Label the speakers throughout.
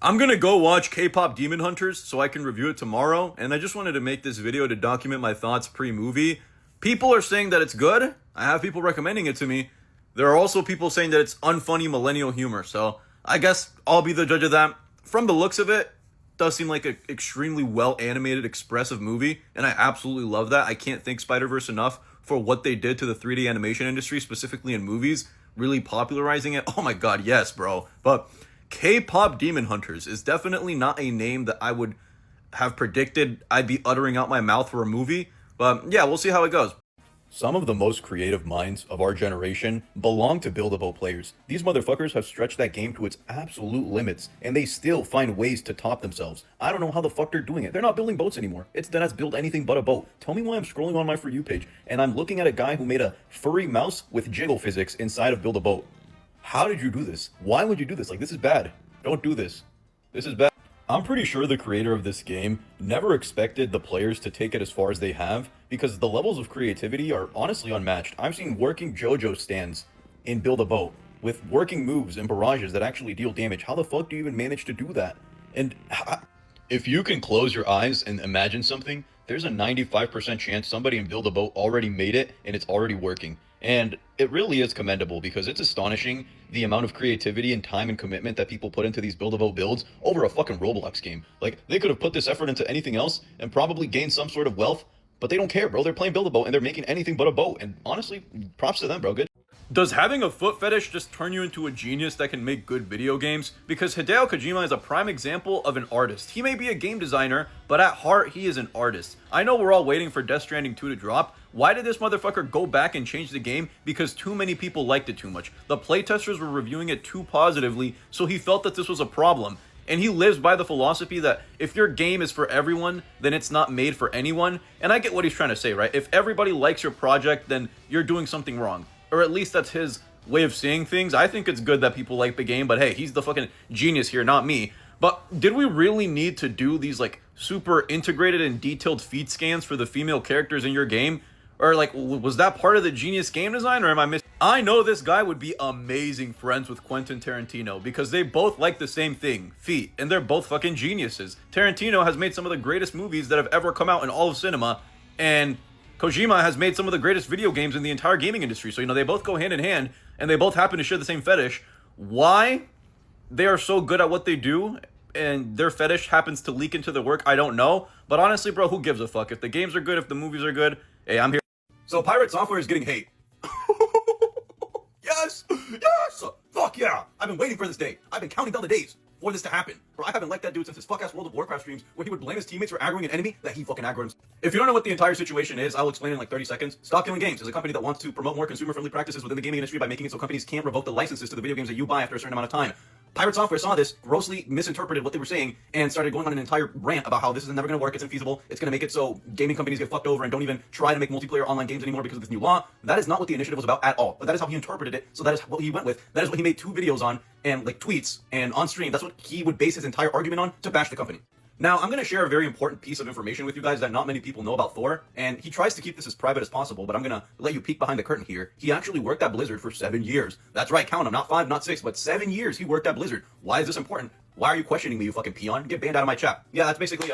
Speaker 1: I'm gonna go watch K-pop Demon Hunters so I can review it tomorrow, and I just wanted to make this video to document my thoughts pre-movie. People are saying that it's good. I have people recommending it to me. There are also people saying that it's unfunny millennial humor, so I guess I'll be the judge of that. From the looks of it, does seem like an extremely well-animated, expressive movie, and I absolutely love that. I can't thank Spider-Verse enough for what they did to the 3D animation industry, specifically in movies, really popularizing it. Oh my god, yes, bro. But K-pop Demon Hunters is definitely not a name that I would have predicted I'd be uttering out my mouth for a movie. But yeah, we'll see how it goes. Some of the most creative minds of our generation belong to Build-A-Boat players. These motherfuckers have stretched that game to its absolute limits, and they still find ways to top themselves. I don't know how the fuck they're doing it. They're not building boats anymore. It's deadass build anything but a boat. Tell me why I'm scrolling on my For You page, and I'm looking at a guy who made a furry mouse with jiggle physics inside of Build-A-Boat. How did you do this? Why would you do this? Like, this is bad. Don't do this. This is bad. I'm pretty sure the creator of this game never expected the players to take it as far as they have, because the levels of creativity are honestly unmatched. I've seen working JoJo stands in Build-A-Boat with working moves and barrages that actually deal damage. How the fuck do you even manage to do that? And if you can close your eyes and imagine something, there's a 95% chance somebody in Build-A-Boat already made it and it's already working. And it really is commendable because it's astonishing the amount of creativity and time and commitment that people put into these Build-A-Boat builds over a fucking Roblox game. Like, they could have put this effort into anything else and probably gained some sort of wealth, but they don't care, bro. They're playing Build-A-Boat and they're making anything but a boat. And honestly, props to them, bro. Good. Does having a foot fetish just turn you into a genius that can make good video games? Because Hideo Kojima is a prime example of an artist. He may be a game designer, but at heart, he is an artist. I know we're all waiting for Death Stranding 2 to drop. Why did this motherfucker go back and change the game? Because too many people liked it too much. The playtesters were reviewing it too positively, so he felt that this was a problem. And he lives by the philosophy that if your game is for everyone, then it's not made for anyone. And I get what he's trying to say, right? If everybody likes your project, then you're doing something wrong. Or at least that's his way of seeing things. I think it's good that people like the game, but hey, he's the fucking genius here, not me. But did we really need to do these like super integrated and detailed feed scans for the female characters in your game? Or like, was that part of the genius game design, or am I missing? I know this guy would be amazing friends with Quentin Tarantino because they both like the same thing, feet, and they're both fucking geniuses. Tarantino has made some of the greatest movies that have ever come out in all of cinema, and Kojima has made some of the greatest video games in the entire gaming industry. So, they both go hand in hand, and they both happen to share the same fetish. Why they are so good at what they do, and their fetish happens to leak into their work, I don't know. But honestly, bro, who gives a fuck? If the games are good, if the movies are good, hey, I'm here. So Pirate Software is getting hate. Yes! Yes! Fuck yeah! I've been waiting for this day. I've been counting down the days for this to happen. Bro, I haven't liked that dude since his fuck-ass World of Warcraft streams where he would blame his teammates for aggroing an enemy that he fucking aggroed himself. If you don't know what the entire situation is, I'll explain in like 30 seconds. Stop Killing Games is a company that wants to promote more consumer-friendly practices within the gaming industry by making it so companies can't revoke the licenses to the video games that you buy after a certain amount of time. Pirate Software saw this, grossly misinterpreted what they were saying, and started going on an entire rant about how this is never going to work, it's infeasible, it's going to make it so gaming companies get fucked over and don't even try to make multiplayer online games anymore because of this new law. That is not what the initiative was about at all. But that is how he interpreted it, so that is what he went with. That is what he made 2 videos on, and like tweets, and on stream. That's what he would base his entire argument on to bash the company. Now, I'm going to share a very important piece of information with you guys that not many people know about Thor, and he tries to keep this as private as possible, but I'm going to let you peek behind the curtain here. He actually worked at Blizzard for 7 years. That's right, count them, not 5, not 6, but 7 years he worked at Blizzard. Why is this important? Why are you questioning me, you fucking peon? Get banned out of my chat. Yeah, that's basically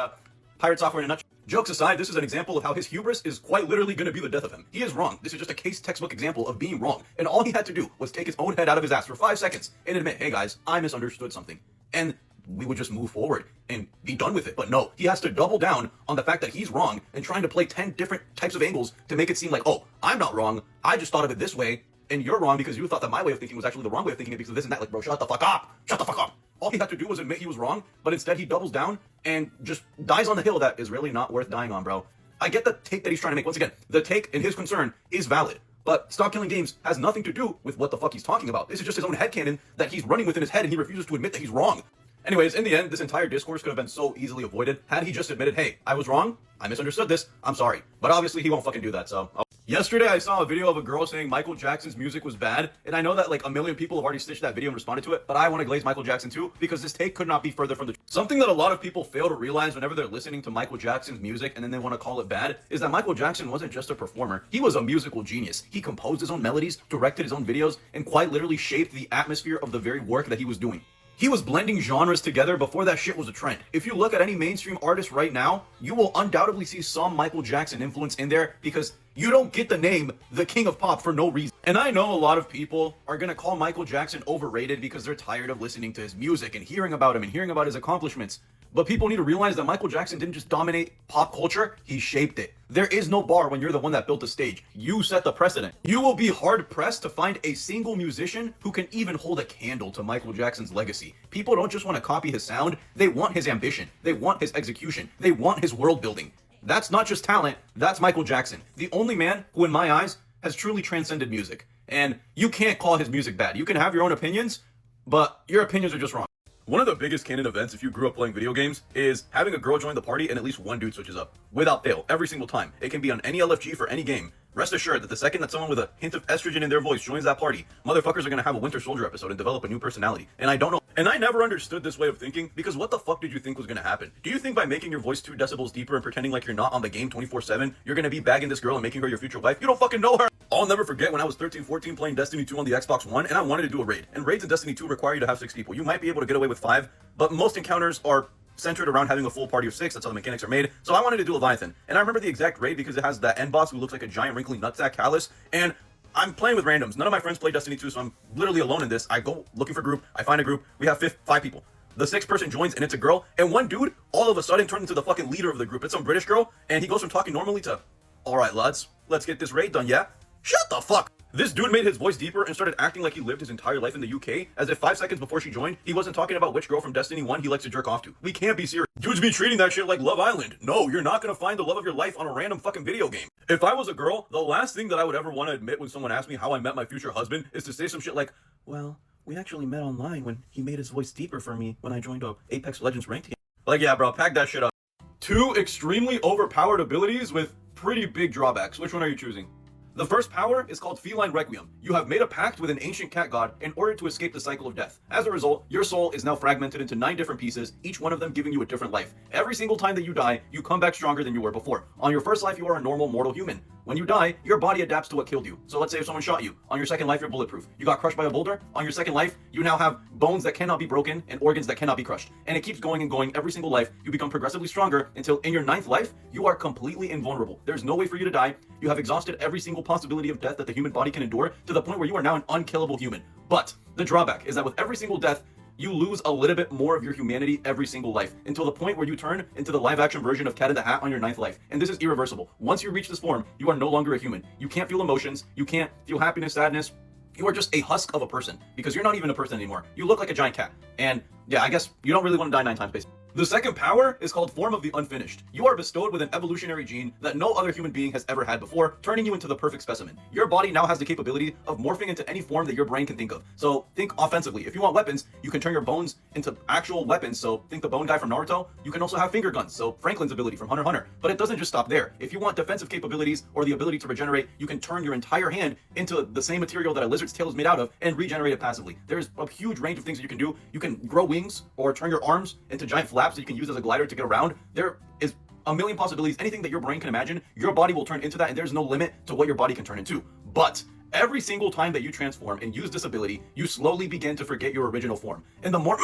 Speaker 1: Pirate Software in a nutshell. Jokes aside, this is an example of how his hubris is quite literally going to be the death of him. He is wrong. This is just a case textbook example of being wrong. And all he had to do was take his own head out of his ass for 5 seconds and admit, hey guys, I misunderstood something. And we would just move forward and be done with it. But no, he has to double down on the fact that he's wrong and trying to play 10 different types of angles to make it seem like, oh, I'm not wrong. I just thought of it this way, and you're wrong because you thought that my way of thinking was actually the wrong way of thinking it because of this and that. Like, bro, shut the fuck up. Shut the fuck up. All he had to do was admit he was wrong, but instead he doubles down and just dies on the hill that is really not worth dying on, bro. I get the take that he's trying to make. Once again, the take and his concern is valid. But Stop Killing Games has nothing to do with what the fuck he's talking about. This is just his own headcanon that he's running within his head and he refuses to admit that he's wrong. Anyways, in the end, this entire discourse could have been so easily avoided had he just admitted, hey, I was wrong, I misunderstood this, I'm sorry. But obviously he won't fucking do that, so yesterday I saw a video of a girl saying Michael Jackson's music was bad, and I know that like a million people have already stitched that video and responded to it, but I want to glaze Michael Jackson too, because this take could not be further from the truth. Something that a lot of people fail to realize whenever they're listening to Michael Jackson's music and then they want to call it bad, is that Michael Jackson wasn't just a performer, he was a musical genius. He composed his own melodies, directed his own videos, and quite literally shaped the atmosphere of the very work that he was doing. He was blending genres together before that shit was a trend. If you look at any mainstream artist right now, you will undoubtedly see some Michael Jackson influence in there because you don't get the name the King of Pop for no reason. And I know a lot of people are gonna call Michael Jackson overrated because they're tired of listening to his music and hearing about him and hearing about his accomplishments. But people need to realize that Michael Jackson didn't just dominate pop culture, he shaped it. There is no bar when you're the one that built the stage. You set the precedent. You will be hard pressed to find a single musician who can even hold a candle to Michael Jackson's legacy. People don't just want to copy his sound, they want his ambition, they want his execution, they want his world building. That's not just talent, that's Michael Jackson. The only man who, in my eyes, has truly transcended music. And you can't call his music bad. You can have your own opinions, but your opinions are just wrong. One of the biggest canon events if you grew up playing video games is having a girl join the party and at least one dude switches up. Without fail, every single time. It can be on any LFG for any game. Rest assured that the second that someone with a hint of estrogen in their voice joins that party, motherfuckers are gonna have a Winter Soldier episode and develop a new personality. And I don't know. And I never understood this way of thinking because what the fuck did you think was gonna happen? Do you think by making your voice 2 decibels deeper and pretending like you're not on the game 24/7, you're gonna be bagging this girl and making her your future wife? You don't fucking know her! I'll never forget when I was 13, 14 playing Destiny 2 on the Xbox One and I wanted to do a raid. And raids in Destiny 2 require you to have 6 people. You might be able to get away with 5, but most encounters are centered around having a full party of 6. That's how the mechanics are made. So I wanted to do Leviathan. And I remember the exact raid because it has that end boss who looks like a giant wrinkly nutsack callus. And I'm playing with randoms. None of my friends play Destiny 2, so I'm literally alone in this. I go looking for a group. I find a group. We have 5 people. The 6th person joins and it's a girl. And one dude all of a sudden turned into the fucking leader of the group. It's some British girl. And he goes from talking normally to, all right, lads, let's get this raid done, yeah? Shut the fuck. This dude made his voice deeper and started acting like he lived his entire life in the UK, as if 5 seconds before she joined, he wasn't talking about which girl from Destiny 1 he likes to jerk off to. We can't be serious. Dudes be treating that shit like Love Island. No, you're not gonna find the love of your life on a random fucking video game. If I was a girl, the last thing that I would ever want to admit when someone asked me how I met my future husband is to say some shit like, well, we actually met online when he made his voice deeper for me when I joined a Apex Legends ranked game. Like, yeah, bro, pack that shit up. 2 extremely overpowered abilities with pretty big drawbacks. Which one are you choosing? The first power is called Feline Requiem. You have made a pact with an ancient cat god in order to escape the cycle of death. As a result, your soul is now fragmented into 9 different pieces, each one of them giving you a different life. Every single time that you die, you come back stronger than you were before. On your first life, you are a normal mortal human. When you die, your body adapts to what killed you. So let's say if someone shot you, on your second life, you're bulletproof. You got crushed by a boulder, on your second life, you now have bones that cannot be broken and organs that cannot be crushed. And it keeps going and going. Every single life, you become progressively stronger until in your 9th life, you are completely invulnerable. There's no way for you to die. You have exhausted every single possibility of death that the human body can endure to the point where you are now an unkillable human. But the drawback is that with every single death, you lose a little bit more of your humanity every single life until the point where you turn into the live action version of Cat in the Hat on your 9th life. And this is irreversible. Once you reach this form, you are no longer a human. You can't feel emotions. You can't feel happiness, sadness. You are just a husk of a person because you're not even a person anymore. You look like a giant cat. And yeah, I guess you don't really want to die 9 times basically. The second power is called Form of the Unfinished. You are bestowed with an evolutionary gene that no other human being has ever had before, turning you into the perfect specimen. Your body now has the capability of morphing into any form that your brain can think of. So think offensively. If you want weapons, you can turn your bones into actual weapons. So think the bone guy from Naruto. You can also have finger guns. So Franklin's ability from Hunter x Hunter. But it doesn't just stop there. If you want defensive capabilities or the ability to regenerate, you can turn your entire hand into the same material that a lizard's tail is made out of and regenerate it passively. There's a huge range of things that you can do. You can grow wings or turn your arms into giant flaps that you can use as a glider to get around. There is a million possibilities. Anything that your brain can imagine, your body will turn into that, and there's no limit to what your body can turn into. But every single time that you transform and use this ability, you slowly begin to forget your original form. And the more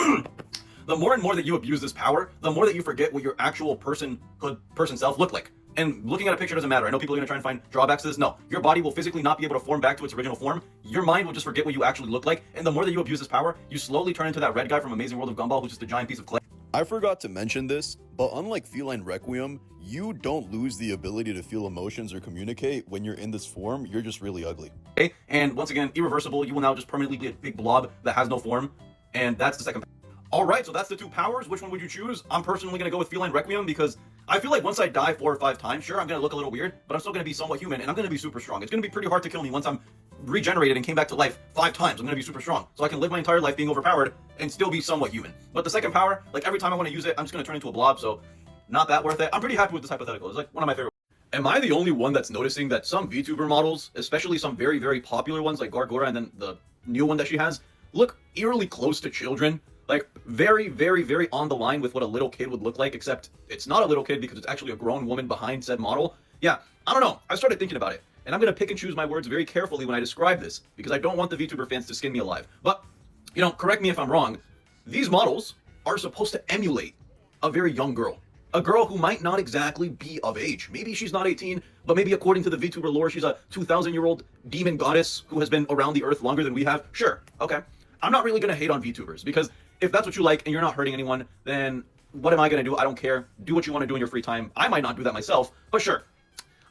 Speaker 1: the more and more that you abuse this power, the more that you forget what your actual person self looked like. And looking at a picture doesn't matter. I know people are going to try and find drawbacks to this. No, your body will physically not be able to form back to its original form. Your mind will just forget what you actually look like. And the more that you abuse this power, you slowly turn into that red guy from Amazing World of Gumball, who's just a giant piece of clay.
Speaker 2: I forgot to mention this, but unlike Feline Requiem, you don't lose the ability to feel emotions or communicate when you're in this form. You're just really ugly.
Speaker 1: Okay? And once again, irreversible. You will now just permanently be a big blob that has no form. And that's the second. All right, so that's the 2 powers. Which one would you choose? I'm personally going to go with Feline Requiem because I feel like once I die 4 or 5 times, sure, I'm going to look a little weird, but I'm still going to be somewhat human, and I'm going to be super strong. It's going to be pretty hard to kill me once I'm regenerated and came back to life 5 times. I'm going to be super strong. So I can live my entire life being overpowered and still be somewhat human. But the second power, like every time I want to use it, I'm just going to turn into a blob, so not that worth it. I'm pretty happy with this hypothetical. It's like one of my favorite. Am I the only one that's noticing that some VTuber models, especially some very, very popular ones like Gargora and then the new one that she has, look eerily close to children? Like very, very, very on the line with what a little kid would look like, except it's not a little kid because it's actually a grown woman behind said model. Yeah, I don't know. I started thinking about it, and I'm going to pick and choose my words very carefully when I describe this because I don't want the VTuber fans to skin me alive. But, you know, correct me if I'm wrong. These models are supposed to emulate a very young girl. A girl who might not exactly be of age. Maybe she's not 18, but maybe according to the VTuber lore, she's a 2,000-year-old demon goddess who has been around the earth longer than we have. Sure, okay. I'm not really going to hate on VTubers, because if that's what you like and you're not hurting anyone, then what am I going to do? I don't care. Do what you want to do in your free time. I might not do that myself, but sure.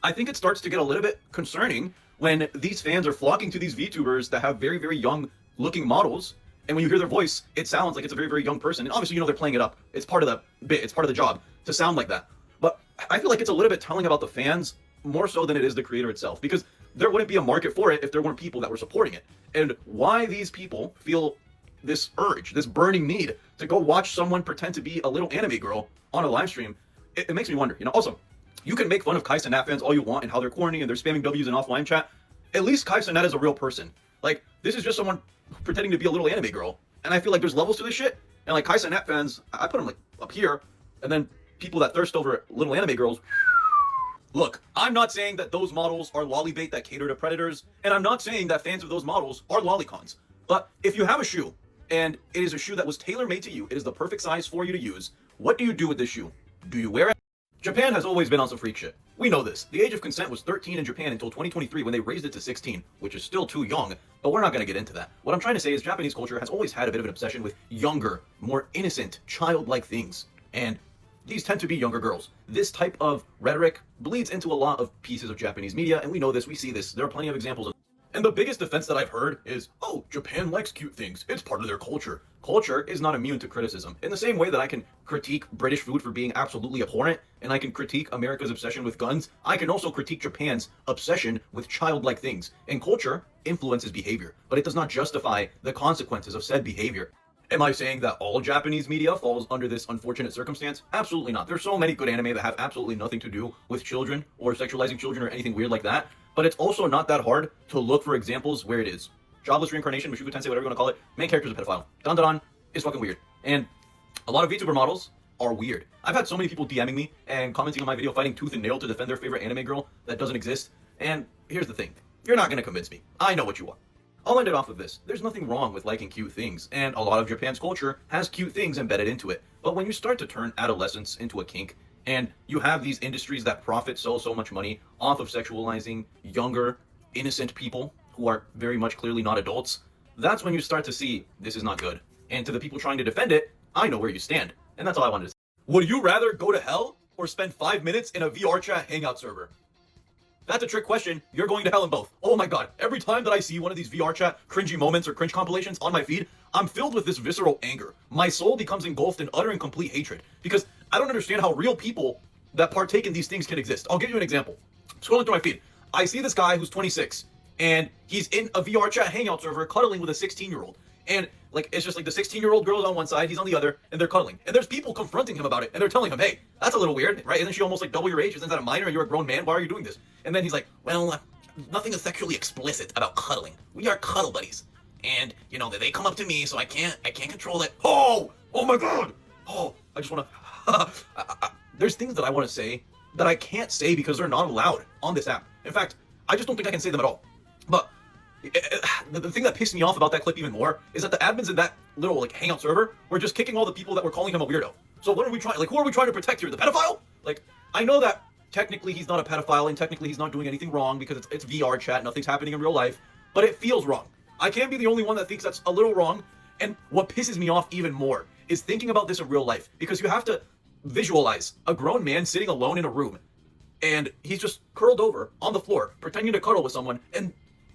Speaker 1: I think it starts to get a little bit concerning when these fans are flocking to these VTubers that have very, very young looking models. And when you hear their voice, it sounds like it's a very, very young person. And obviously, you know, they're playing it up. It's part of the bit. It's part of the job to sound like that. But I feel like it's a little bit telling about the fans more so than it is the creator itself, because there wouldn't be a market for it if there weren't people that were supporting it. And why these people feel this urge, this burning need to go watch someone pretend to be a little anime girl on a live stream, it makes me wonder. You know, also, you can make fun of Kai Cenat fans all you want and how they're corny and they're spamming W's in offline chat. At least Kai Cenat is a real person. Like, this is just someone pretending to be a little anime girl. And I feel like there's levels to this shit. And like Kai Cenat fans, I put them like up here, and then people that thirst over little anime girls. Look, I'm not saying that those models are lollybait that cater to predators, and I'm not saying that fans of those models are lolicons. But if you have a shoe, and it is a shoe that was tailor-made to you, it is the perfect size for you to use, what do you do with this shoe? Do you wear it? Japan has always been on some freak shit. We know this. The age of consent was 13 in Japan until 2023 when they raised it to 16, which is still too young, but we're not going to get into that. What I'm trying to say is Japanese culture has always had a bit of an obsession with younger, more innocent, childlike things. And these tend to be younger girls. This type of rhetoric bleeds into a lot of pieces of Japanese media, and we know this, we see this. There are plenty of examples of. And the biggest defense that I've heard is, oh, Japan likes cute things. It's part of their culture. Culture is not immune to criticism. In the same way that I can critique British food for being absolutely abhorrent, and I can critique America's obsession with guns, I can also critique Japan's obsession with childlike things. And culture influences behavior, but it does not justify the consequences of said behavior. Am I saying that all Japanese media falls under this unfortunate circumstance? Absolutely not. There's so many good anime that have absolutely nothing to do with children or sexualizing children or anything weird like that. But it's also not that hard to look for examples where it is. Jobless Reincarnation, Mushoku Tensei, whatever you want to call it, main character's a pedophile. Dan is fucking weird. And a lot of VTuber models are weird. I've had so many people DMing me and commenting on my video fighting tooth and nail to defend their favorite anime girl that doesn't exist. And here's the thing. You're not going to convince me. I know what you want. I'll end it off with this. There's nothing wrong with liking cute things, and a lot of Japan's culture has cute things embedded into it. But when you start to turn adolescence into a kink, and you have these industries that profit so much money off of sexualizing younger, innocent people who are very much clearly not adults, that's when you start to see this is not good. And to the people trying to defend it, I know where you stand. And that's all I wanted to say. Would you rather go to hell or spend 5 minutes in a VR chat hangout server? That's a trick question. You're going to hell in both. Oh my god. Every time that I see one of these VR chat cringy moments or cringe compilations on my feed, I'm filled with this visceral anger. My soul becomes engulfed in utter and complete hatred. Because I don't understand how real people that partake in these things can exist. I'll give you an example. Scrolling through my feed, I see this guy who's 26, and he's in a VR chat hangout server cuddling with a 16-year-old. And like, it's just like the 16-year-old girl's on one side, he's on the other, and they're cuddling. And there's people confronting him about it, and they're telling him, hey, that's a little weird, right? Isn't she almost like double your age? Isn't that a minor and you're a grown man? Why are you doing this? And then he's like, well, nothing is sexually explicit about cuddling. We are cuddle buddies. And, you know, they come up to me, so I can't control it. Oh my god! Oh, I just want to... There's things that I want to say that I can't say because they're not allowed on this app. In fact, I just don't think I can say them at all. But the thing that pissed me off about that clip even more is that the admins in that little like hangout server were just kicking all the people that were calling him a weirdo. So what are we trying? Like, who are we trying to protect here? The pedophile? Like, I know that technically he's not a pedophile and technically he's not doing anything wrong because it's VR chat, nothing's happening in real life, but it feels wrong. I can't be the only one that thinks that's a little wrong. And what pisses me off even more is thinking about this in real life, because you have to visualize a grown man sitting alone in a room and he's just curled over on the floor pretending to cuddle with someone, and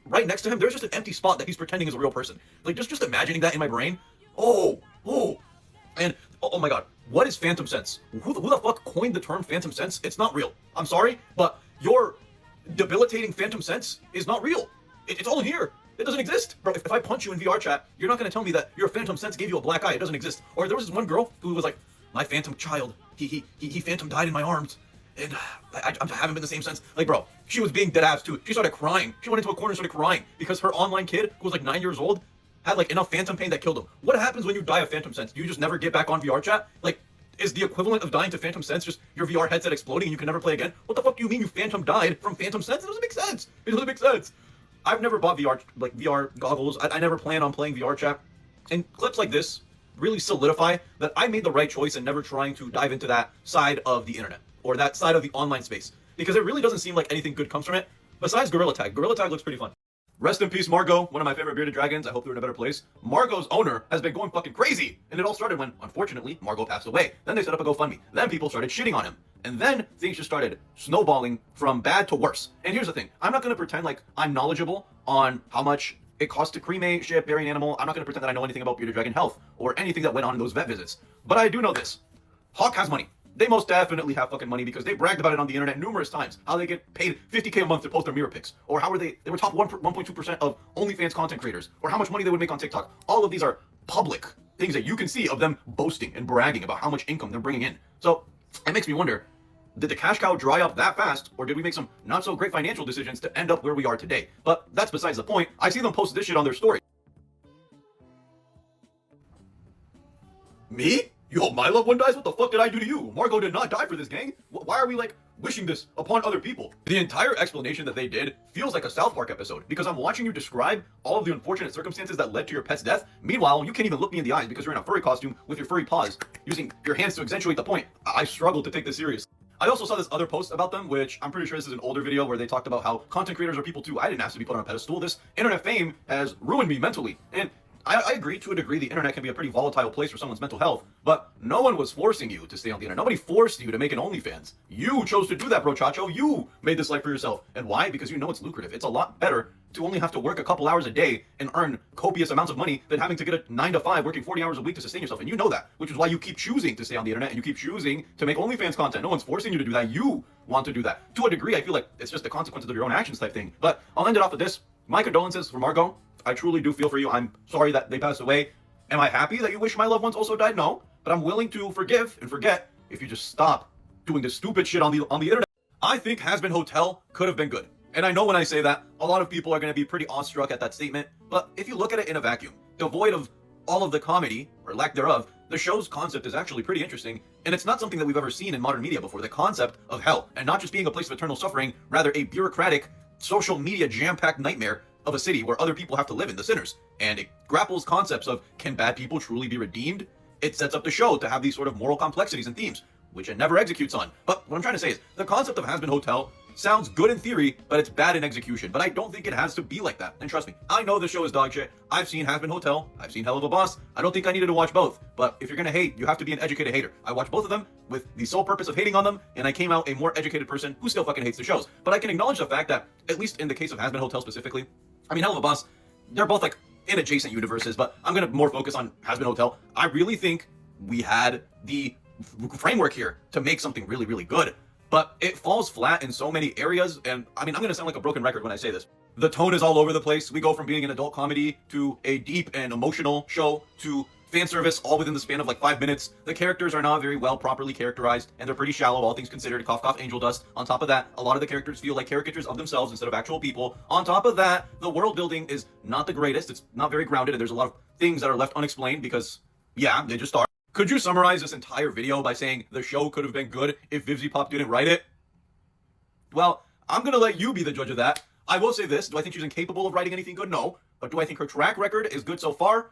Speaker 1: right next to him there's just an empty spot that he's pretending is a real person. Like, just imagining that in my brain. And oh my god, what is phantom sense? Who the fuck coined the term phantom sense? It's not real. I'm sorry, but your debilitating phantom sense is not real. It's all in here. It doesn't exist. Bro, if I punch you in VR chat, you're not going to tell me that your phantom sense gave you a black eye. It doesn't exist. Or there was this one girl who was like, my phantom child, he phantom died in my arms, and I haven't been the same since. Like, bro, she was being dead ass too. She started crying. She went into a corner and started crying because her online kid, who was like 9 years old, had like enough phantom pain that killed him. What happens when you die of phantom sense? Do you just never get back on VR chat? Like, is the equivalent of dying to phantom sense just your VR headset exploding and you can never play again? What the fuck do you mean you phantom died from phantom sense? It doesn't make sense. It doesn't make sense. I've never bought VR goggles. I never plan on playing VR chat. And clips like this really solidify that I made the right choice in never trying to dive into that side of the internet or that side of the online space, because it really doesn't seem like anything good comes from it besides Gorilla Tag. Gorilla Tag looks pretty fun. Rest in peace, Margot, one of my favorite bearded dragons. I hope they're in a better place. Margot's owner has been going fucking crazy. And it all started when, unfortunately, Margot passed away. Then they set up a GoFundMe. Then people started shitting on him. And then things just started snowballing from bad to worse. And here's the thing. I'm not going to pretend like I'm knowledgeable on how much it costs to cremate, ship, bury an animal. I'm not going to pretend that I know anything about bearded dragon health or anything that went on in those vet visits. But I do know this. Hawk has money. They most definitely have fucking money because they bragged about it on the internet numerous times. How they get paid $50K a month to post their mirror pics. Or how they were top 1.2% of OnlyFans content creators. Or how much money they would make on TikTok. All of these are public things that you can see of them boasting and bragging about how much income they're bringing in. So it makes me wonder, did the cash cow dry up that fast? Or did we make some not so great financial decisions to end up where we are today? But that's besides the point. I see them post this shit on their story. Me? Yo, my loved one dies? What the fuck did I do to you? Margot did not die for this, gang. Why are we, like, wishing this upon other people? The entire explanation that they did feels like a South Park episode, because I'm watching you describe all of the unfortunate circumstances that led to your pet's death. Meanwhile, you can't even look me in the eyes because you're in a furry costume with your furry paws, using your hands to accentuate the point. I struggle to take this serious. I also saw this other post about them, which I'm pretty sure this is an older video where they talked about how content creators are people too. I didn't ask to be put on a pedestal. This internet fame has ruined me mentally. And I agree to a degree the internet can be a pretty volatile place for someone's mental health, but no one was forcing you to stay on the internet. Nobody forced you to make an OnlyFans. You chose to do that, bro chacho. You made this life for yourself. And why? Because you know it's lucrative. It's a lot better to only have to work a couple hours a day and earn copious amounts of money than having to get a 9 to 5 working 40 hours a week to sustain yourself. And you know that, which is why you keep choosing to stay on the internet and you keep choosing to make OnlyFans content. No one's forcing you to do that. You want to do that. To a degree, I feel like it's just the consequences of your own actions type thing. But I'll end it off with this. My condolences for Margot. I truly do feel for you. I'm sorry that they passed away. Am I happy that you wish my loved ones also died? No. But I'm willing to forgive and forget if you just stop doing this stupid shit on the internet. I think Has Been Hotel could have been good. And I know when I say that, a lot of people are going to be pretty awestruck at that statement. But if you look at it in a vacuum, devoid of all of the comedy, or lack thereof, the show's concept is actually pretty interesting. And it's not something that we've ever seen in modern media before. The concept of hell, and not just being a place of eternal suffering, rather a bureaucratic, social media jam-packed nightmare of a city where other people have to live in, the sinners. And it grapples concepts of, can bad people truly be redeemed? It sets up the show to have these sort of moral complexities and themes, which it never executes on. But what I'm trying to say is, the concept of Has Been Hotel sounds good in theory, but it's bad in execution. But I don't think it has to be like that. And trust me, I know the show is dog shit. I've seen Has Been Hotel. I've seen Hell of a Boss. I don't think I needed to watch both. But if you're gonna hate, you have to be an educated hater. I watched both of them with the sole purpose of hating on them, and I came out a more educated person who still fucking hates the shows. But I can acknowledge the fact that, at least in the case of Has Been Hotel specifically, I mean, Hell of a Boss, they're both like in adjacent universes, but I'm gonna more focus on Has Been Hotel. I really think we had the framework here to make something really, really good, but it falls flat in so many areas. And I mean, I'm gonna sound like a broken record when I say this. The tone is all over the place. We go from being an adult comedy to a deep and emotional show to fan service all within the span of like 5 minutes. The characters are not very well properly characterized, and they're pretty shallow, all things considered. Cough, cough, angel dust. On top of that, a lot of the characters feel like caricatures of themselves instead of actual people. On top of that, the world building is not the greatest. It's not very grounded, and there's a lot of things that are left unexplained because, yeah, they just are. Could you summarize this entire video by saying the show could have been good if Vivzy Pop didn't write it? Well, I'm gonna let you be the judge of that. I will say this, do I think she's incapable of writing anything good? No. But do I think her track record is good so far?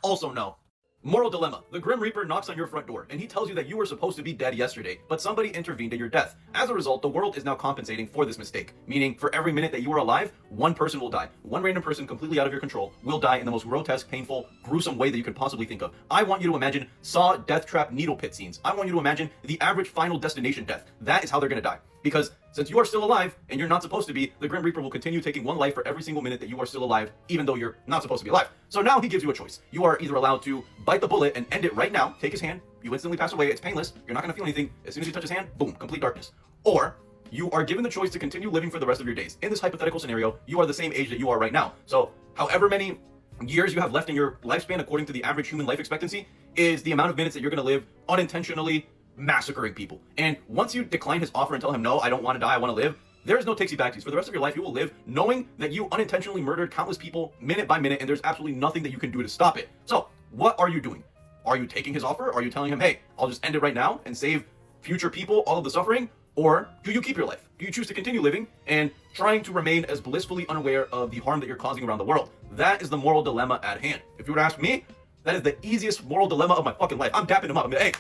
Speaker 1: Also no. Moral dilemma. The Grim Reaper knocks on your front door, and he tells you that you were supposed to be dead yesterday, but somebody intervened in your death. As a result, the world is now compensating for this mistake, meaning for every minute that you are alive, one person will die. One random person completely out of your control will die in the most grotesque, painful, gruesome way that you could possibly think of. I want you to imagine Saw death trap needle pit scenes. I want you to imagine the average Final Destination death. That is how they're gonna die. Because since you are still alive, and you're not supposed to be, the Grim Reaper will continue taking one life for every single minute that you are still alive, even though you're not supposed to be alive. So now he gives you a choice. You are either allowed to bite the bullet and end it right now, take his hand, you instantly pass away, it's painless, you're not gonna feel anything, as soon as you touch his hand, boom, complete darkness. Or you are given the choice to continue living for the rest of your days. In this hypothetical scenario, you are the same age that you are right now. So however many years you have left in your lifespan, according to the average human life expectancy, is the amount of minutes that you're gonna live unintentionally massacring people. And once you decline his offer and tell him, no, I don't want to die, I want to live, there is no takesy-backsies. For the rest of your life, you will live knowing that you unintentionally murdered countless people minute by minute, and there's absolutely nothing that you can do to stop it. So, what are you doing? Are you taking his offer? Are you telling him, hey, I'll just end it right now and save future people all of the suffering? Or do you keep your life? Do you choose to continue living and trying to remain as blissfully unaware of the harm that you're causing around the world? That is the moral dilemma at hand. If you were to ask me, That is the easiest moral dilemma of my fucking life. I'm dapping him up. I'm like, hey,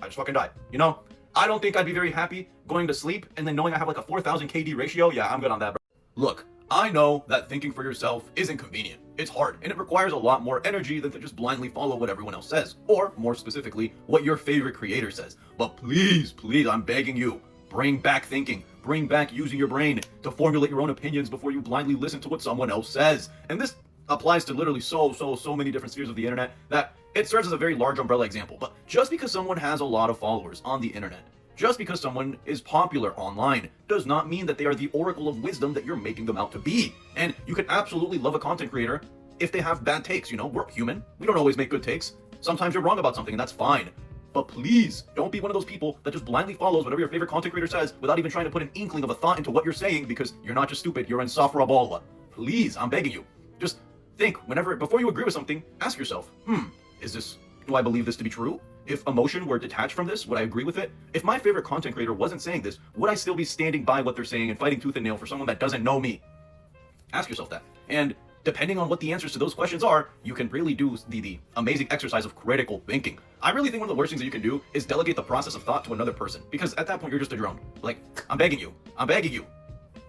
Speaker 1: I just fucking died. You know? I don't think I'd be very happy going to sleep and then knowing I have like a 4,000 KD ratio. Yeah, I'm good on that, bro. Look, I know that thinking for yourself isn't convenient. It's hard, and it requires a lot more energy than to just blindly follow what everyone else says, or more specifically, what your favorite creator says. But please, please, I'm begging you, bring back thinking. Bring back using your brain to formulate your own opinions before you blindly listen to what someone else says. And this applies to literally so many different spheres of the internet that it serves as a very large umbrella example. But just because someone has a lot of followers on the internet, just because someone is popular online, does not mean that they are the oracle of wisdom that you're making them out to be. And you can absolutely love a content creator if they have bad takes. You know, we're human. We don't always make good takes. Sometimes you're wrong about something, and that's fine. But please, don't be one of those people that just blindly follows whatever your favorite content creator says without even trying to put an inkling of a thought into what you're saying, because you're not just stupid, you're insufferable. Please, I'm begging you. Just think, before you agree with something, ask yourself, do I believe this to be true? If emotion were detached from this, would I agree with it? If my favorite content creator wasn't saying this, would I still be standing by what they're saying and fighting tooth and nail for someone that doesn't know me? Ask yourself that. And depending on what the answers to those questions are, you can really do the amazing exercise of critical thinking. I really think one of the worst things that you can do is delegate the process of thought to another person, because at that point you're just a drone. Like, I'm begging you.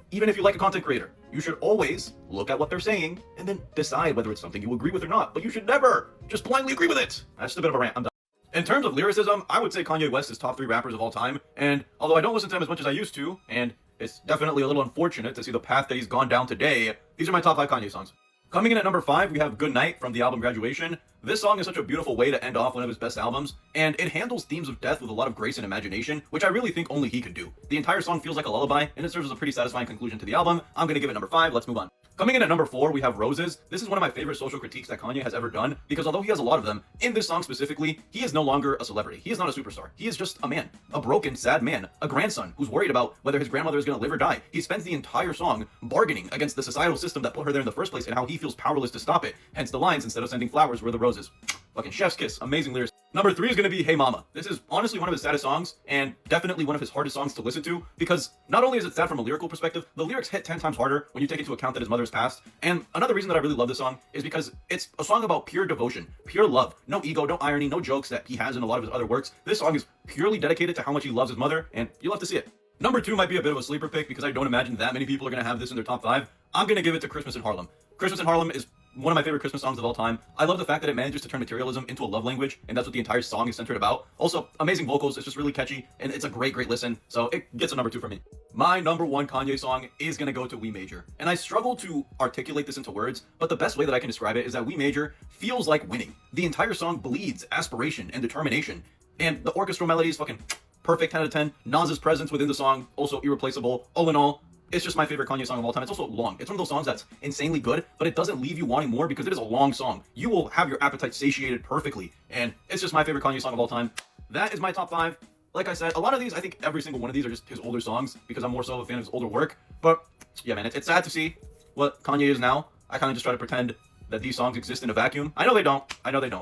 Speaker 1: Even if you like a content creator, you should always look at what they're saying and then decide whether it's something you agree with or not. But you should never just blindly agree with it. That's just a bit of a rant. I'm done. In terms of lyricism, I would say Kanye West is top 3 rappers of all time. And although I don't listen to him as much as I used to, and it's definitely a little unfortunate to see the path that he's gone down today, these are my top 5 Kanye songs. Coming in at number 5, we have Good Night from the album Graduation. This song is such a beautiful way to end off one of his best albums, and it handles themes of death with a lot of grace and imagination, which I really think only he could do. The entire song feels like a lullaby, and it serves as a pretty satisfying conclusion to the album. I'm gonna give it number 5, let's move on. Coming in at number 4, we have Roses. This is one of my favorite social critiques that Kanye has ever done, because although he has a lot of them, in this song specifically, he is no longer a celebrity. He is not a superstar. He is just a man. A broken, sad man. A grandson who's worried about whether his grandmother is going to live or die. He spends the entire song bargaining against the societal system that put her there in the first place and how he feels powerless to stop it. Hence the lines, instead of sending flowers, were the roses. Fucking chef's kiss. Amazing lyrics. Number 3 is going to be Hey Mama. This is honestly one of his saddest songs, and definitely one of his hardest songs to listen to, because not only is it sad from a lyrical perspective, the lyrics hit 10 times harder when you take into account that his mother's passed. And another reason that I really love this song is because it's a song about pure devotion, pure love. No ego, no irony, no jokes that he has in a lot of his other works. This song is purely dedicated to how much he loves his mother, and you'll have to see it. Number 2 might be a bit of a sleeper pick, because I don't imagine that many people are going to have this in their top 5. I'm going to give it to Christmas in Harlem. Christmas in Harlem is one of my favorite Christmas songs of all time. I love the fact that it manages to turn materialism into a love language, and that's what the entire song is centered about. Also, amazing vocals, it's just really catchy, and it's a great listen, so it gets a number 2 for me. My number 1 Kanye song is gonna go to We Major, and I struggle to articulate this into words, but the best way that I can describe it is that We Major feels like winning. The entire song bleeds aspiration and determination, and the orchestral melody is fucking perfect, 10 out of 10. Nas's presence within the song, also irreplaceable. All in all, it's just my favorite Kanye song of all time. It's also long. It's one of those songs that's insanely good, but it doesn't leave you wanting more because it is a long song. You will have your appetite satiated perfectly, and it's just my favorite Kanye song of all time. That is my top 5. Like I said, a lot of these, I think every single one of these are just his older songs, because I'm more so a fan of his older work. But yeah, man, it's sad to see what Kanye is now. I kind of just try to pretend that these songs exist in a vacuum. I know they don't,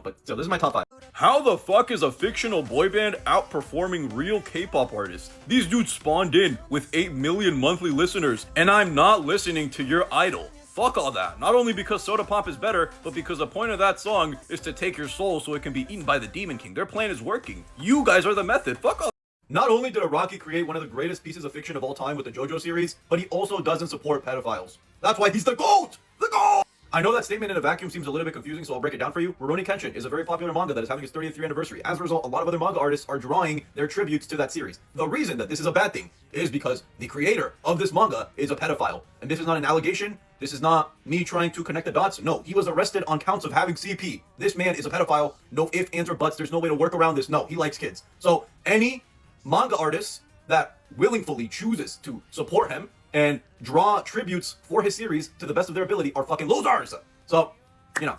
Speaker 1: but so this is my top 5. How the fuck is a fictional boy band outperforming real K-pop artists? These dudes spawned in with 8 million monthly listeners, and I'm not listening to your idol. Fuck all that. Not only because Soda Pop is better, but because the point of that song is to take your soul so it can be eaten by the Demon King. Their plan is working. You guys are the method. Fuck all. Not only did Araki create one of the greatest pieces of fiction of all time with the JoJo series, but he also doesn't support pedophiles. That's why he's the GOAT! The GOAT! I know that statement in a vacuum seems a little bit confusing, so I'll break it down for you. Rurouni Kenshin is a very popular manga that is having its 30th year anniversary. As a result, a lot of other manga artists are drawing their tributes to that series. The reason that this is a bad thing is because the creator of this manga is a pedophile. And this is not an allegation. This is not me trying to connect the dots. No, he was arrested on counts of having CP. This man is a pedophile. No ifs, ands, or buts. There's no way to work around this. No, he likes kids. So any manga artist that willingly chooses to support him and draw tributes for his series to the best of their ability are fucking losers. So, you know,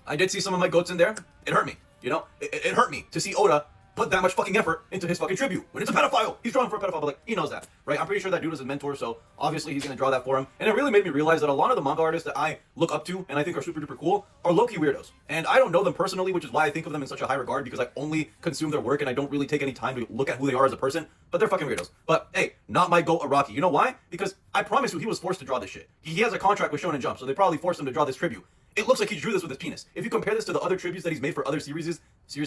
Speaker 1: I did see some of my goats in there. It hurt me, you know? It hurt me to see Oda put that much fucking effort into his fucking tribute. When it's a pedophile, he's drawing for a pedophile, but like, he knows that, right? I'm pretty sure that dude was his mentor, so obviously he's gonna draw that for him. And it really made me realize that a lot of the manga artists that I look up to and I think are super duper cool are low-key weirdos. And I don't know them personally, which is why I think of them in such a high regard, because I only consume their work and I don't really take any time to look at who they are as a person, but they're fucking weirdos. But hey, not my goat Araki. You know why? Because I promise you he was forced to draw this shit. He has a contract with Shonen Jump, so they probably forced him to draw this tribute. it looks like he drew this with his penis. If you compare this to the other tributes that he's made for other series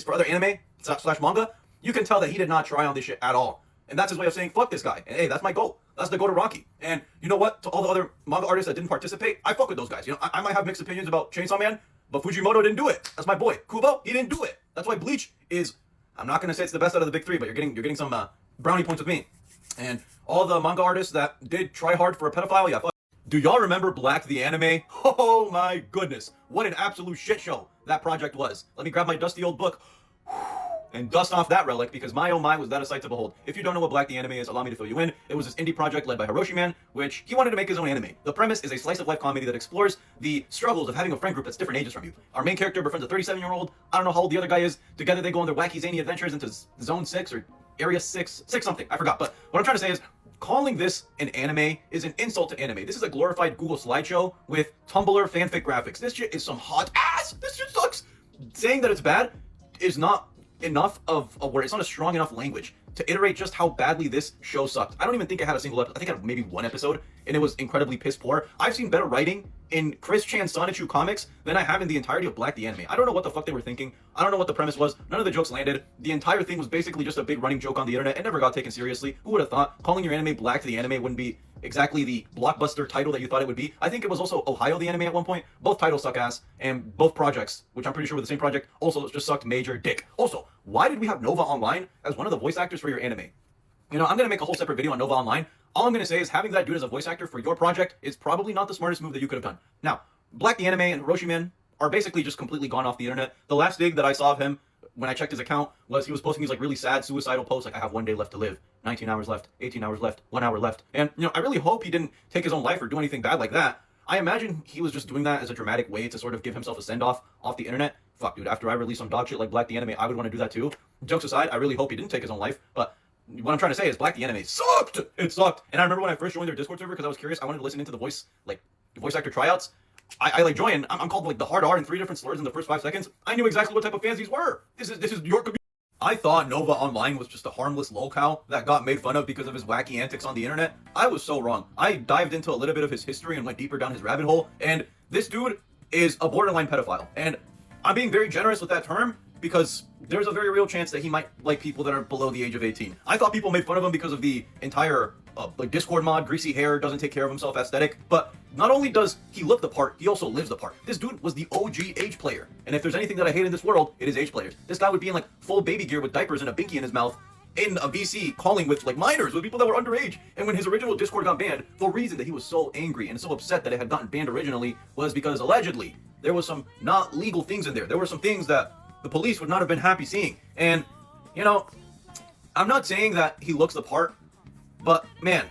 Speaker 1: for other anime slash manga, you can tell that he did not try on this shit at all. And that's his way of saying, fuck this guy. And hey, that's my goal. That's the goal to Rocky. And you know what? To all the other manga artists that didn't participate, I fuck with those guys. You know, I might have mixed opinions about Chainsaw Man, but Fujimoto didn't do it. That's my boy. Kubo, he didn't do it. That's why Bleach is, I'm not going to say it's the best out of the big three, but you're getting some brownie points with me. And all the manga artists that did try hard for a pedophile, yeah, fuck. Do y'all remember Black the anime? Oh my goodness. What an absolute shit show that project was. Let me grab my dusty old book and dust off that relic, because my oh my was that a sight to behold. If you don't know what Black the Anime is, allow me to fill you in. It was this indie project led by Hiroshi Man, which he wanted to make his own anime. The premise is a slice of life comedy that explores the struggles of having a friend group that's different ages from you. Our main character befriends a 37-year-old. I don't know how old the other guy is. Together they go on their wacky zany adventures into Zone 6 or Area 6 something. I forgot. But what I'm trying to say is, calling this an anime is an insult to anime. This is a glorified Google slideshow with Tumblr fanfic graphics. This shit is some hot ass. This shit sucks. Saying that it's bad is not enough of a word. It's not a strong enough language to iterate just how badly this show sucked. I don't even think I had a single episode. I think I had maybe one episode, and it was incredibly piss poor. I've seen better writing in Chris Chan's Sonichu comics than I have in the entirety of Black the Anime. I don't know what the fuck they were thinking. I don't know what the premise was. None of the jokes landed. The entire thing was basically just a big running joke on the internet. It never got taken seriously. Who would have thought calling your anime Black the Anime wouldn't be exactly the blockbuster title that you thought it would be? I think it was also Ohio the Anime at one point. Both titles suck ass, and both projects, which I'm pretty sure were the same project, also just sucked major dick. Also, why did we have Nova Online as one of the voice actors for your anime? You know, I'm going to make a whole separate video on Nova Online. All I'm going to say is having that dude as a voice actor for your project is probably not the smartest move that you could have done. Now, Black the Anime and Hiroshi Man are basically just completely gone off the internet. The last dig that I saw of him when I checked his account was he was posting these like really sad suicidal posts like, I have 1 day left to live, 19 hours left, 18 hours left, 1 hour left. And, you know, I really hope he didn't take his own life or do anything bad like that. I imagine he was just doing that as a dramatic way to sort of give himself a send-off off the internet. Fuck, dude, after I release some dog shit like Black the Anime, I would want to do that too. Jokes aside, I really hope he didn't take his own life, but what I'm trying to say is Black the Anime sucked! It sucked! And I remember when I first joined their Discord server because I was curious, I wanted to listen into the voice actor tryouts. I like joined, I'm called like the hard R in 3 different slurs in the first 5 seconds. I knew exactly what type of fans these were. This is your community. I thought Nova Online was just a harmless lolcow that got made fun of because of his wacky antics on the internet. I was so wrong. I dived into a little bit of his history and went deeper down his rabbit hole, and this dude is a borderline pedophile. And I'm being very generous with that term because there's a very real chance that he might like people that are below the age of 18. I thought people made fun of him because of the entire like Discord mod, greasy hair, doesn't take care of himself aesthetic, but not only does he look the part, he also lives the part. This dude was the OG age player, and if there's anything that I hate in this world, it is age players. This guy would be in like full baby gear with diapers and a binky in his mouth in a VC calling with like minors, with people that were underage. And when his original Discord got banned, the reason that he was so angry and so upset that it had gotten banned originally was because allegedly there was some not legal things in there. There were some things that the police would not have been happy seeing. And, you know, I'm not saying that he looks the part, but man,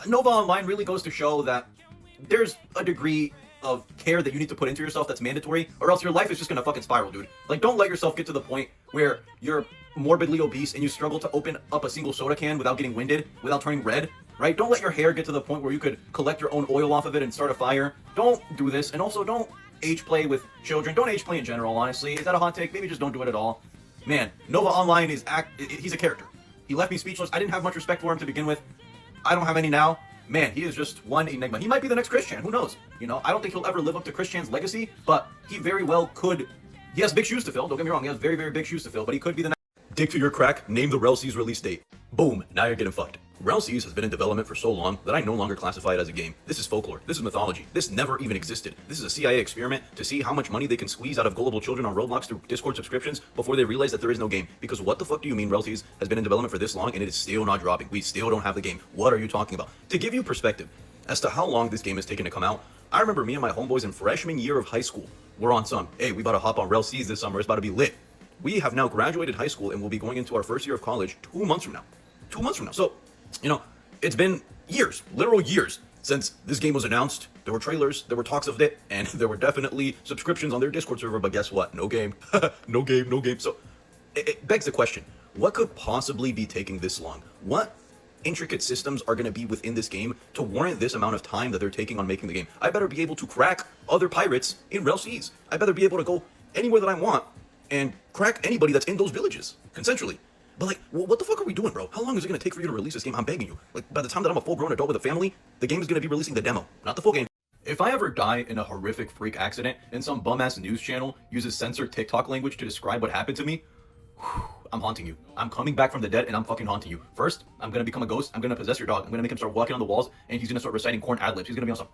Speaker 1: Nova Online really goes to show that there's a degree of care that you need to put into yourself that's mandatory, or else your life is just gonna fucking spiral, dude. Like, don't let yourself get to the point where you're morbidly obese and you struggle to open up a single soda can without getting winded, without turning red, right? Don't let your hair get to the point where you could collect your own oil off of it and start a fire. Don't do this, and also don't age play with children. Don't age play in general, honestly. Is that a hot take? Maybe just don't do it at all. Man, Nova Online he's a character. He left me speechless. I didn't have much respect for him to begin with. I don't have any now. Man, he is just one enigma. He might be the next Chris Chan. Who knows? You know, I don't think he'll ever live up to Chris Chan's legacy, but he very well could. He has big shoes to fill. Don't get me wrong. He has very, very big shoes to fill, but he could be the next. Dig to your crack. Name the Relseas release date. Boom. Now you're getting fucked. Relseas has been in development for so long that I no longer classify it as a game. This is folklore. This is mythology. This never even existed. This is a CIA experiment to see how much money they can squeeze out of gullible children on Roblox through Discord subscriptions before they realize that there is no game. Because what the fuck do you mean Relseas has been in development for this long and it is still not dropping? We still don't have the game. What are you talking about? To give you perspective as to how long this game has taken to come out, I remember me and my homeboys in freshman year of high school were on some, hey, we about to hop on Relseas this summer. It's about to be lit. We have now graduated high school and will be going into our first year of college 2 months from now. 2 months from now. So, you know, it's been years, literal years, since this game was announced. There were trailers, there were talks of it, and there were definitely subscriptions on their Discord server, but guess what? No game. No game, no game. So, it begs the question, what could possibly be taking this long? What intricate systems are going to be within this game to warrant this amount of time that they're taking on making the game? I better be able to crack other pirates in Relseas. I better be able to go anywhere that I want and crack anybody that's in those villages, consensually. But like, what the fuck are we doing, bro? How long is it gonna take for you to release this game? I'm begging you. Like, by the time that I'm a full-grown adult with a family, the game is gonna be releasing the demo, not the full game. If I ever die in a horrific freak accident and some bum-ass news channel uses censored TikTok language to describe what happened to me, I'm haunting you. I'm coming back from the dead and I'm fucking haunting you. First, I'm gonna become a ghost. I'm gonna possess your dog. I'm gonna make him start walking on the walls and he's gonna start reciting corn ad-libs. He's gonna be on some...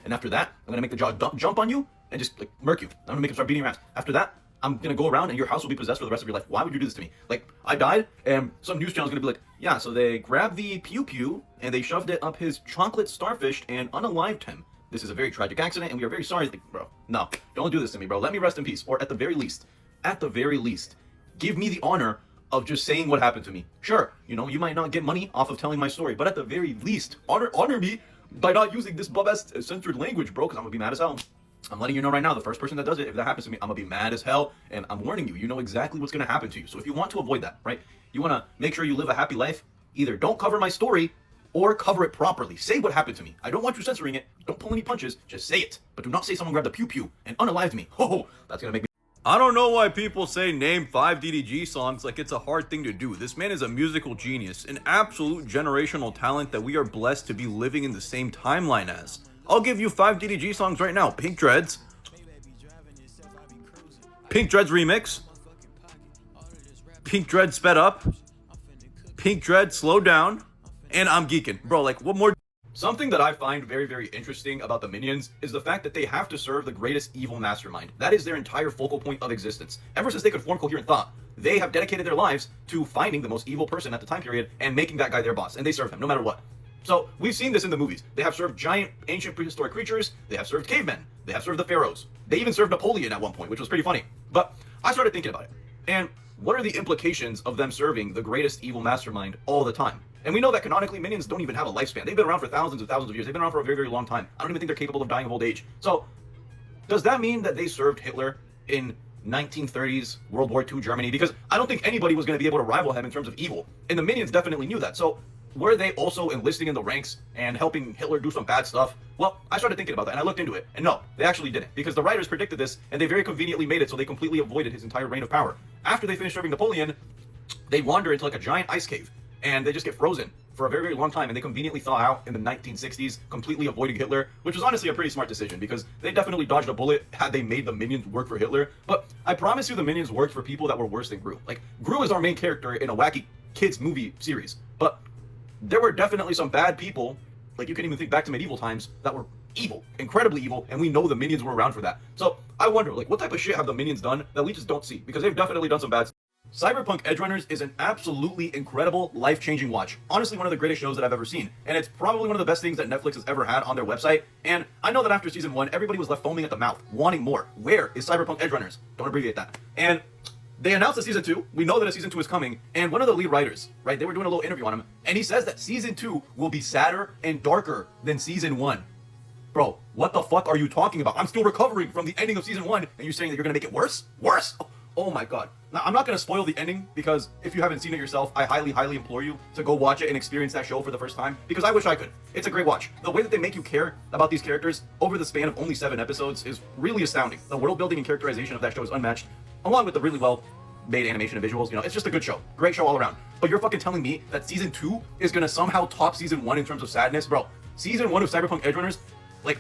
Speaker 1: And after that, I'm gonna make the dog jump on you and just like murk you. I'm gonna make him start beating your ass. After that, I'm gonna go around and your house will be possessed for the rest of your life. Why would you do this to me? Like, I died and some news channel's gonna be like, yeah, so they grabbed the pew-pew and they shoved it up his chocolate starfish and unalived him. This is a very tragic accident and we are very sorry. Like, bro, no, don't do this to me, bro. Let me rest in peace. Or at the very least, give me the honor of just saying what happened to me. Sure, you know, you might not get money off of telling my story, but at the very least, honor me by not using this bub-ass censored language, bro, because I'm gonna be mad as hell. I'm letting you know right now, the first person that does it, if that happens to me, I'm gonna be mad as hell, and I'm warning you, you know exactly what's gonna happen to you. So if you want to avoid that, right, you wanna make sure you live a happy life, either don't cover my story, or cover it properly. Say what happened to me. I don't want you censoring it, don't pull any punches, just say it. But do not say someone grabbed a pew-pew and unalived me. Oh, that's gonna make me... I don't know why people say name 5 DDG songs like it's a hard thing to do. This man is a musical genius, an absolute generational talent that we are blessed to be living in the same timeline as. I'll give you 5 DDG songs right now. Pink Dreads. Pink Dreads Remix. Pink Dreads Sped Up. Pink Dreads Slow Down. And I'm Geeking. Bro, like, what more? Something that I find very, very interesting about the Minions is the fact that they have to serve the greatest evil mastermind. That is their entire focal point of existence. Ever since they could form coherent thought, they have dedicated their lives to finding the most evil person at the time period and making that guy their boss. And they serve him, no matter what. So, we've seen this in the movies. They have served giant, ancient, prehistoric creatures. They have served cavemen. They have served the pharaohs. They even served Napoleon at one point, which was pretty funny. But I started thinking about it. And what are the implications of them serving the greatest evil mastermind all the time? And we know that canonically, Minions don't even have a lifespan. They've been around for thousands and thousands of years. They've been around for a very, very long time. I don't even think they're capable of dying of old age. So, does that mean that they served Hitler in 1930s World War II Germany? Because I don't think anybody was going to be able to rival him in terms of evil. And the Minions definitely knew that. So, were they also enlisting in the ranks and helping Hitler do some bad stuff? Well, I started thinking about that and I looked into it. And no, they actually didn't. Because the writers predicted this and they very conveniently made it so they completely avoided his entire reign of power. After they finished serving Napoleon, they wander into like a giant ice cave. And they just get frozen for a very, very long time, and they conveniently thaw out in the 1960s, completely avoiding Hitler, which was honestly a pretty smart decision, because they definitely dodged a bullet had they made the Minions work for Hitler. But I promise you the Minions worked for people that were worse than Gru. Like, Gru is our main character in a wacky kids movie series, but there were definitely some bad people, like you can even think back to medieval times, that were evil, incredibly evil, and we know the Minions were around for that. So I wonder, like, what type of shit have the Minions done that we just don't see? Because they've definitely done some bad stuff. Cyberpunk Edgerunners is an absolutely incredible, life-changing watch. Honestly, one of the greatest shows that I've ever seen. And it's probably one of the best things that Netflix has ever had on their website. And I know that after season 1, everybody was left foaming at the mouth, wanting more. Where is Cyberpunk Edgerunners? Don't abbreviate that. And they announced a season 2. We know that a season 2 is coming. And one of the lead writers, right, they were doing a little interview on him. And he says that season 2 will be sadder and darker than season 1. Bro, what the fuck are you talking about? I'm still recovering from the ending of season 1. And you're saying that you're going to make it worse? Worse? Oh my god. Now, I'm not going to spoil the ending, because if you haven't seen it yourself, I highly, highly implore you to go watch it and experience that show for the first time, because I wish I could. It's a great watch. The way that they make you care about these characters over the span of only 7 episodes is really astounding. The world building and characterization of that show is unmatched, along with the really well made animation and visuals. You know, it's just a good show. Great show all around. But you're fucking telling me that season 2 is going to somehow top season 1 in terms of sadness? Bro, season 1 of Cyberpunk Edgerunners, like,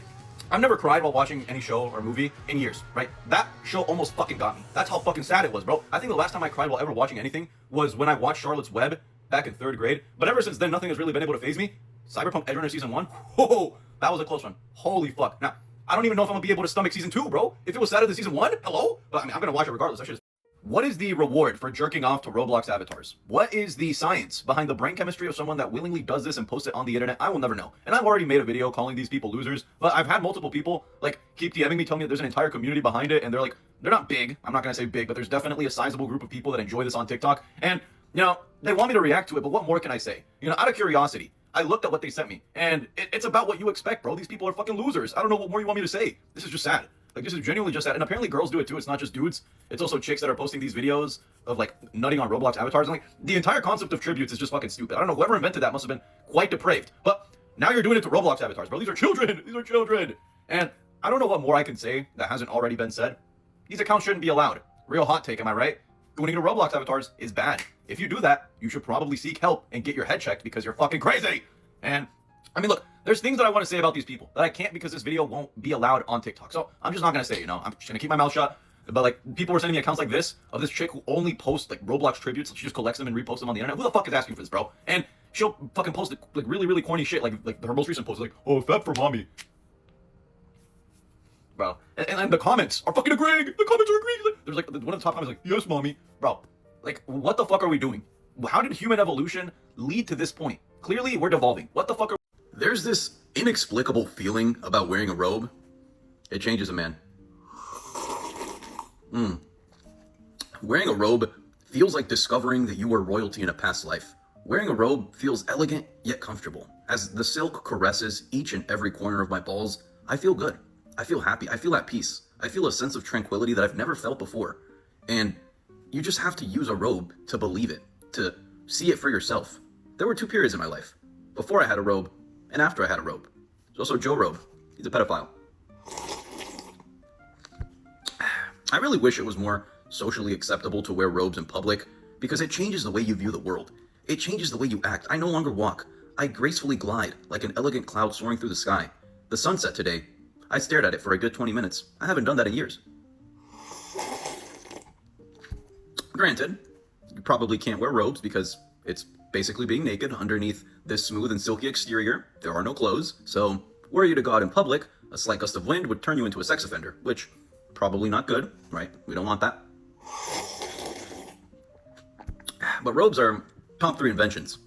Speaker 1: I've never cried while watching any show or movie in years, right? That show almost fucking got me. That's how fucking sad it was, bro. I think the last time I cried while ever watching anything was when I watched Charlotte's Web back in 3rd grade. But ever since then, nothing has really been able to faze me. Cyberpunk Edgerunners season 1, whoa, that was a close one. Holy fuck. Now, I don't even know if I'm gonna be able to stomach season 2, bro. If it was sadder than season 1, hello? But I mean, I'm gonna watch it regardless. I should. What is the reward for jerking off to Roblox avatars? What is the science behind the brain chemistry of someone that willingly does this and posts it on the internet? I will never know. And I've already made a video calling these people losers, but I've had multiple people like keep DMing me, telling me that there's an entire community behind it, and they're like, they're not big. I'm not gonna say big, but there's definitely a sizable group of people that enjoy this on TikTok. And, you know, they want me to react to it, but what more can I say? You know, out of curiosity, I looked at what they sent me, and it's about what you expect, bro. These people are fucking losers. I don't know what more you want me to say. This is just sad. Like, this is genuinely just sad. And apparently girls do it too. It's not just dudes. It's also chicks that are posting these videos of, like, nutting on Roblox avatars. And, like, the entire concept of tributes is just fucking stupid. I don't know. Whoever invented that must have been quite depraved. But now you're doing it to Roblox avatars, bro. These are children. These are children. And I don't know what more I can say that hasn't already been said. These accounts shouldn't be allowed. Real hot take, am I right? Going into Roblox avatars is bad. If you do that, you should probably seek help and get your head checked, because you're fucking crazy. And I mean, look, there's things that I want to say about these people that I can't because this video won't be allowed on TikTok. So I'm just not going to say, I'm just going to keep my mouth shut. But like, people were sending me accounts like this of this chick who only posts like Roblox tributes. She just collects them and reposts them on the internet. Who the fuck is asking for this, bro? And she'll fucking post like really, really corny shit. Like her most recent post is like, oh, fat for mommy. Bro. And the comments are fucking agreeing. The comments are agreeing. There's like, one of the top comments like, yes, mommy. Bro, like, what the fuck are we doing? How did human evolution lead to this point? Clearly, we're devolving. What the fuck are... There's this inexplicable feeling about wearing a robe. It changes a man. Wearing a robe feels like discovering that you were royalty in a past life. Wearing a robe feels elegant yet comfortable. As the silk caresses each and every corner of my balls, I feel good. I feel happy. I feel at peace. I feel a sense of tranquility that I've never felt before. And you just have to use a robe to believe it, to see it for yourself. There were 2 periods in my life. Before I had a robe, and after I had a robe. There's also Joe Robe. He's a pedophile. I really wish it was more socially acceptable to wear robes in public, because it changes the way you view the world. It changes the way you act. I no longer walk. I gracefully glide, like an elegant cloud soaring through the sky. The sunset today, I stared at it for a good 20 minutes. I haven't done that in years. Granted, you probably can't wear robes because it's basically being naked underneath this smooth and silky exterior. There are no clothes, so were you to go out in public, a slight gust of wind would turn you into a sex offender, which probably not good, right? We don't want that. But robes are top 3 inventions.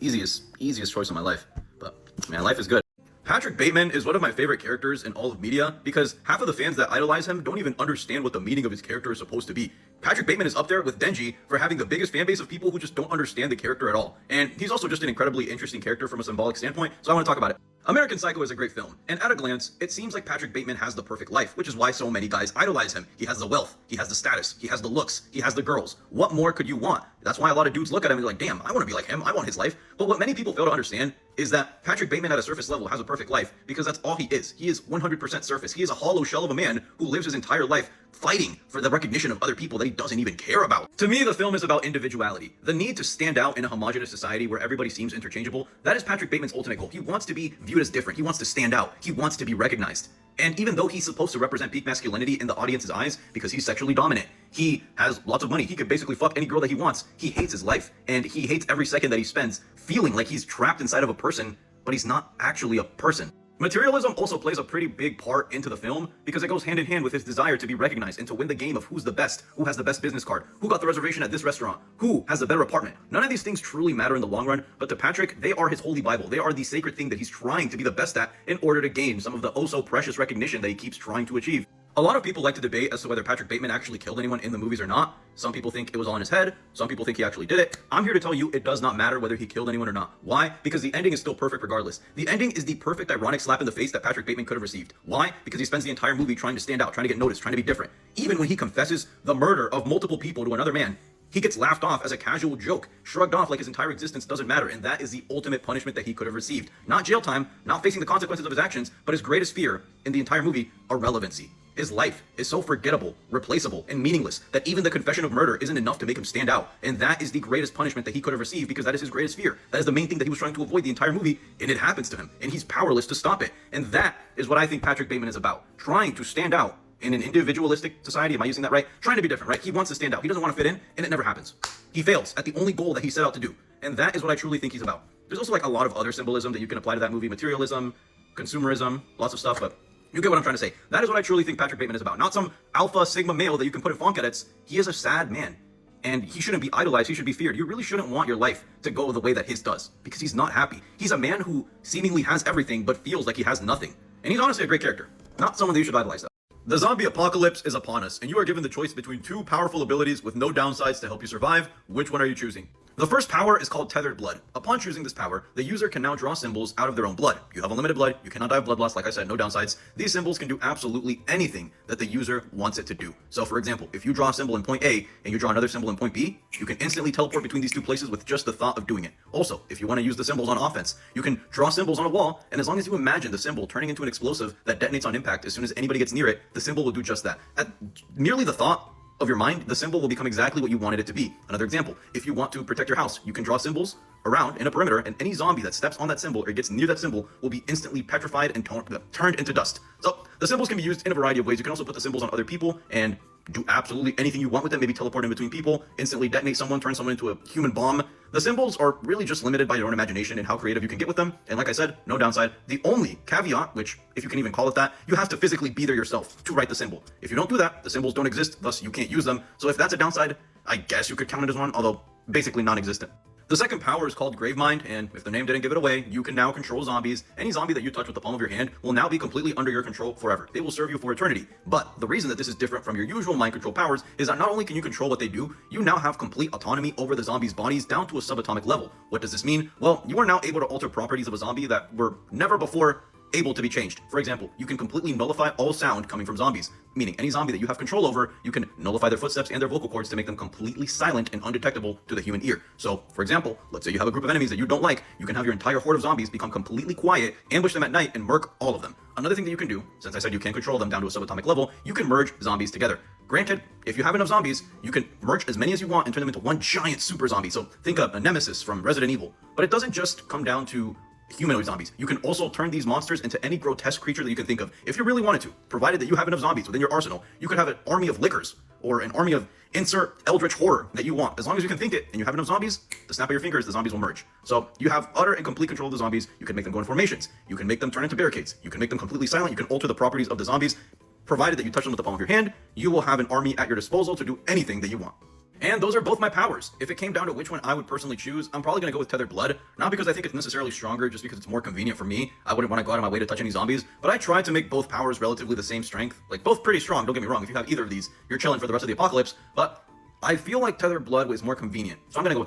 Speaker 1: Easiest choice of my life. But man, life is good. Patrick Bateman is one of my favorite characters in all of media because half of the fans that idolize him don't even understand what the meaning of his character is supposed to be. Patrick Bateman is up there with Denji for having the biggest fan base of people who just don't understand the character at all. And he's also just an incredibly interesting character from a symbolic standpoint, so I want to talk about it. American Psycho is a great film, and at a glance, it seems like Patrick Bateman has the perfect life, which is why so many guys idolize him. He has the wealth, he has the status, he has the looks, he has the girls. What more could you want? That's why a lot of dudes look at him and be like, damn, I want to be like him, I want his life. But what many people fail to understand is that Patrick Bateman at a surface level has a perfect life because that's all he is. He is 100% surface. He is a hollow shell of a man who lives his entire life fighting for the recognition of other people that he doesn't even care about. To me, the film is about individuality. The need to stand out in a homogenous society where everybody seems interchangeable. That is Patrick Bateman's ultimate goal. He wants to be viewed as different. He wants to stand out. He wants to be recognized. And even though he's supposed to represent peak masculinity in the audience's eyes because he's sexually dominant, he has lots of money, he could basically fuck any girl that he wants, he hates his life, and he hates every second that he spends feeling like he's trapped inside of a person, but he's not actually a person. Materialism also plays a pretty big part into the film because it goes hand in hand with his desire to be recognized and to win the game of who's the best, who has the best business card, who got the reservation at this restaurant, who has the better apartment. None of these things truly matter in the long run, but to Patrick, they are his holy Bible. They are the sacred thing that he's trying to be the best at in order to gain some of the oh so precious recognition that he keeps trying to achieve. A lot of people like to debate as to whether Patrick Bateman actually killed anyone in the movies or not. Some people think it was all in his head. Some people think he actually did it. I'm here to tell you it does not matter whether he killed anyone or not. Why? Because the ending is still perfect regardless. The ending is the perfect ironic slap in the face that Patrick Bateman could have received. Why? Because he spends the entire movie trying to stand out, trying to get noticed, trying to be different. Even when he confesses the murder of multiple people to another man, he gets laughed off as a casual joke, shrugged off like his entire existence doesn't matter, and that is the ultimate punishment that he could have received. Not jail time, not facing the consequences of his actions, but his greatest fear in the entire movie, irrelevancy. His life is so forgettable, replaceable, and meaningless that even the confession of murder isn't enough to make him stand out. And that is the greatest punishment that he could have received because that is his greatest fear. That is the main thing that he was trying to avoid the entire movie, and it happens to him. And he's powerless to stop it. And that is what I think Patrick Bateman is about. Trying to stand out in an individualistic society. Am I using that right? Trying to be different, right? He wants to stand out. He doesn't want to fit in, and it never happens. He fails at the only goal that he set out to do. And that is what I truly think he's about. There's also like a lot of other symbolism that you can apply to that movie. Materialism, consumerism, lots of stuff, but you get what I'm trying to say. That is what I truly think Patrick Bateman is about. Not some alpha sigma male that you can put in font edits. He is a sad man. And he shouldn't be idolized. He should be feared. You really shouldn't want your life to go the way that his does. Because he's not happy. He's a man who seemingly has everything, but feels like he has nothing. And he's honestly a great character. Not someone that you should idolize, though. The zombie apocalypse is upon us, and you are given the choice between 2 powerful abilities with no downsides to help you survive. Which one are you choosing? The first power is called Tethered Blood. Upon choosing this power, the user can now draw symbols out of their own blood. You have unlimited blood, you cannot die of blood loss, like I said, no downsides. These symbols can do absolutely anything that the user wants it to do. So for example, if you draw a symbol in point A and you draw another symbol in point B, you can instantly teleport between these 2 places with just the thought of doing it. Also, if you want to use the symbols on offense, you can draw symbols on a wall, and as long as you imagine the symbol turning into an explosive that detonates on impact as soon as anybody gets near it, the symbol will do just that. At merely the thought of your mind, the symbol will become exactly what you wanted it to be. Another example, if you want to protect your house, you can draw symbols around in a perimeter, and any zombie that steps on that symbol or gets near that symbol will be instantly petrified and turned into dust. So the symbols can be used in a variety of ways. You can also put the symbols on other people and do absolutely anything you want with them, maybe teleport in between people, instantly detonate someone, turn someone into a human bomb. The symbols are really just limited by your own imagination and how creative you can get with them, and like I said, no downside. The only caveat, which, if you can even call it that, you have to physically be there yourself to write the symbol. If you don't do that, the symbols don't exist, thus you can't use them. So if that's a downside, I guess you could count it as one, although basically non-existent. The second power is called Gravemind, and if the name didn't give it away, you can now control zombies. Any zombie that you touch with the palm of your hand will now be completely under your control forever. They will serve you for eternity. But the reason that this is different from your usual mind control powers is that not only can you control what they do, you now have complete autonomy over the zombies' bodies down to a subatomic level. What does this mean? Well, you are now able to alter properties of a zombie that were never before able to be changed. For example, you can completely nullify all sound coming from zombies, meaning any zombie that you have control over, you can nullify their footsteps and their vocal cords to make them completely silent and undetectable to the human ear. So, for example, let's say you have a group of enemies that you don't like, you can have your entire horde of zombies become completely quiet, ambush them at night, and murk all of them. Another thing that you can do, since I said you can control them down to a subatomic level, you can merge zombies together. Granted, if you have enough zombies, you can merge as many as you want and turn them into one giant super zombie. So think of a Nemesis from Resident Evil. But it doesn't just come down to humanoid zombies. You can also turn these monsters into any grotesque creature that you can think of, if you really wanted to, provided that you have enough zombies within your arsenal. You could have an army of lickers, or an army of insert eldritch horror that you want. As long as you can think it, and you have enough zombies, the snap of your fingers, the zombies will merge. So you have utter and complete control of the zombies. You can make them go in formations. You can make them turn into barricades. You can make them completely silent. You can alter the properties of the zombies. Provided that you touch them with the palm of your hand, you will have an army at your disposal to do anything that you want. And those are both my powers. If it came down to which one I would personally choose, I'm probably gonna go with Tethered Blood. Not because I think it's necessarily stronger, just because it's more convenient for me. I wouldn't want to go out of my way to touch any zombies, but I tried to make both powers relatively the same strength. Like, both pretty strong, don't get me wrong. If you have either of these, you're chilling for the rest of the apocalypse, but I feel like Tethered Blood was more convenient, so I'm gonna go with